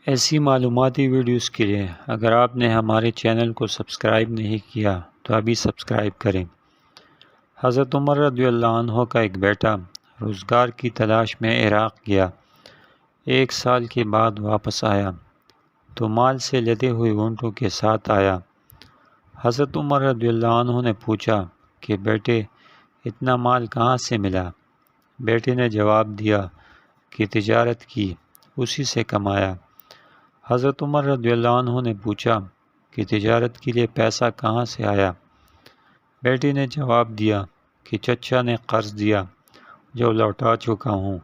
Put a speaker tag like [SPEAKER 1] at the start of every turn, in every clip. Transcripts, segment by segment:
[SPEAKER 1] ایسی معلوماتی ویڈیوز کے لیے اگر آپ نے ہمارے چینل کو سبسکرائب نہیں کیا تو ابھی سبسکرائب کریں۔ حضرت عمر رضی اللہ عنہ کا ایک بیٹا روزگار کی تلاش میں عراق گیا۔ 1 سال کے بعد واپس آیا تو مال سے لدے ہوئے اونٹوں کے ساتھ آیا۔ حضرت عمر رضی اللہ عنہ نے پوچھا کہ بیٹے اتنا مال کہاں سے ملا؟ بیٹے نے جواب دیا کہ تجارت کی، اسی سے کمایا۔ حضرت عمر رضی اللہ عنہ نے پوچھا کہ تجارت کے لیے پیسہ کہاں سے آیا؟ بیٹے نے جواب دیا کہ چچا نے قرض دیا جو لوٹا چکا ہوں۔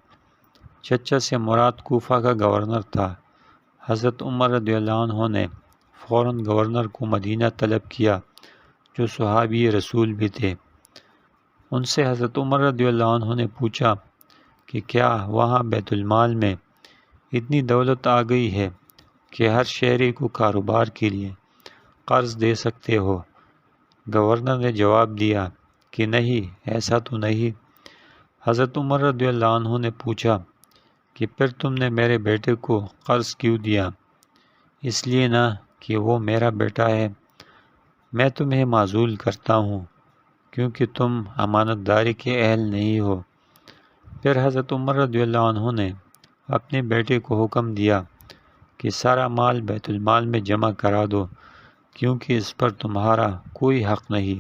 [SPEAKER 1] چچا سے مراد کوفہ کا گورنر تھا۔ حضرت عمر رضی اللہ عنہ نے فوراً گورنر کو مدینہ طلب کیا جو صحابی رسول بھی تھے۔ ان سے حضرت عمر رضی اللہ عنہ نے پوچھا کہ کیا وہاں بیت المال میں اتنی دولت آ گئی ہے کہ ہر شہری کو کاروبار کے لیے قرض دے سکتے ہو؟ گورنر نے جواب دیا کہ نہیں، ایسا تو نہیں۔ حضرت عمر رضی اللہ عنہ نے پوچھا کہ پھر تم نے میرے بیٹے کو قرض کیوں دیا؟ اس لیے نہ کہ وہ میرا بیٹا ہے، میں تمہیں معزول کرتا ہوں کیونکہ تم امانت داری کے اہل نہیں ہو۔ پھر حضرت عمر رضی اللہ عنہ نے اپنے بیٹے کو حکم دیا کہ سارا مال بیت المال میں جمع کرا دو کیونکہ اس پر تمہارا کوئی حق نہیں۔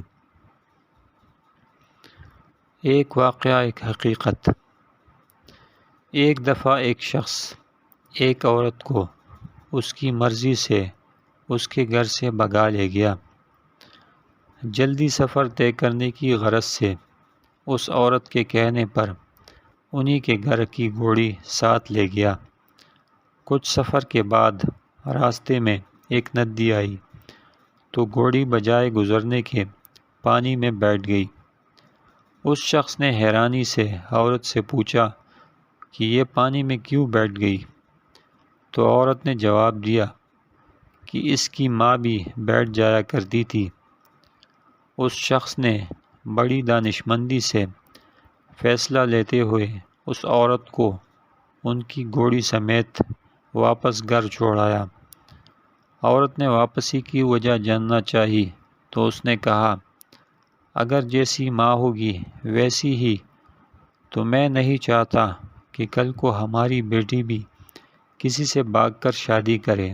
[SPEAKER 1] ایک واقعہ، ایک حقیقت۔ ایک دفعہ ایک شخص ایک عورت کو اس کی مرضی سے اس کے گھر سے بھگا لے گیا۔ جلدی سفر طے کرنے کی غرض سے اس عورت کے کہنے پر انہی کے گھر کی گھوڑی ساتھ لے گیا۔ کچھ سفر کے بعد راستے میں ایک ندی آئی تو گھوڑی بجائے گزرنے کے پانی میں بیٹھ گئی۔ اس شخص نے حیرانی سے عورت سے پوچھا کہ یہ پانی میں کیوں بیٹھ گئی؟ تو عورت نے جواب دیا کہ اس کی ماں بھی بیٹھ جایا کرتی تھی۔ اس شخص نے بڑی دانشمندی سے فیصلہ لیتے ہوئے اس عورت کو ان کی گھوڑی سمیت واپس گھر چھوڑایا۔ عورت نے واپسی کی وجہ جاننا چاہی تو اس نے کہا، اگر جیسی ماں ہوگی ویسی ہی تو میں نہیں چاہتا کہ کل کو ہماری بیٹی بھی کسی سے بھاگ کر شادی کرے۔